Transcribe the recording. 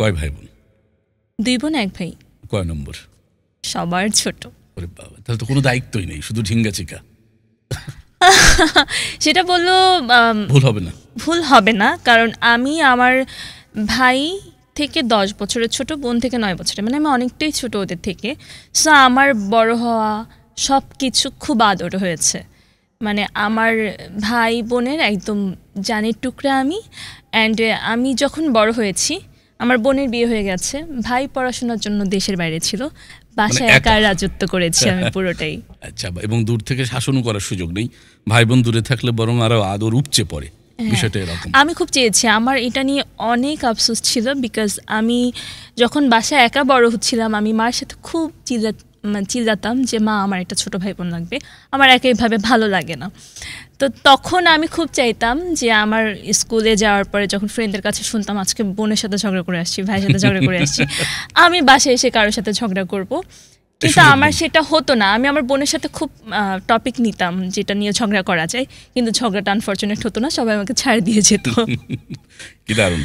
কয় ভাই বোন? 2 বোন 1 ভাই। কয় নম্বর? সবার ছোট। ওরে বাবা, তাহলে তো কোনো দায়িত্বই নেই, শুধু ঝিঙ্গা চিকা। সেটা বললো ভুল হবে না? ভুল হবে না, কারণ আমি আমার ভাই থেকে 10 বছরের ছোট, বোন থেকে 9 বছরের, মানে আমি অনেকটাই ছোট ওদের থেকে। সো আমার বড় হওয়া সব কিছু খুব আদর হয়েছে। মানে আমার ভাই বোনের একদম জানের টুকরা আমি। অ্যান্ড আমি যখন বড় হয়েছি, আমার বোনের বিয়ে হয়ে গেছে, ভাই পড়াশোনার জন্য দেশের বাইরে ছিল, বাসায় একা রাজত্ব করেছি আমি পুরোটাই। আচ্ছা, এবং দূর থেকে শাসনও করার সুযোগ নেই, ভাই বোন দূরে থাকলে বরং আরো আদর উপচে পড়ে, বিষয়টা এরকম। আমি খুব চেয়েছি, আমার এটা নিয়ে অনেক আফসোস ছিল, বিকজ আমি যখন বাসায় একা বড় হচ্ছিলাম, আমি মার সাথে খুব চিল্লাতাম যে মা আমার একটা ছোট ভাই বোন লাগবে, আমার একইভাবে ভালো লাগে না। তো তখন আমি খুব চাইতাম যে আমার স্কুলে যাওয়ার পরে যখন ফ্রেন্ডদের কাছে শুনতাম আজকে বোনের সাথে ঝগড়া করে আসছি, ভাইয়ের সাথে ঝগড়া করে আসছি, আমি বাসায় এসে কারোর সাথে ঝগড়া করব, কিন্তু আমার সেটা হতো না। আমি আমার বোনের সাথে খুব টপিক নিতাম যেটা নিয়ে ঝগড়া করা যায়, কিন্তু ঝগড়াটা আনফরচুনেট হতো না, সবাই আমাকে ছাড় দিয়ে যেত। কি দারুণ।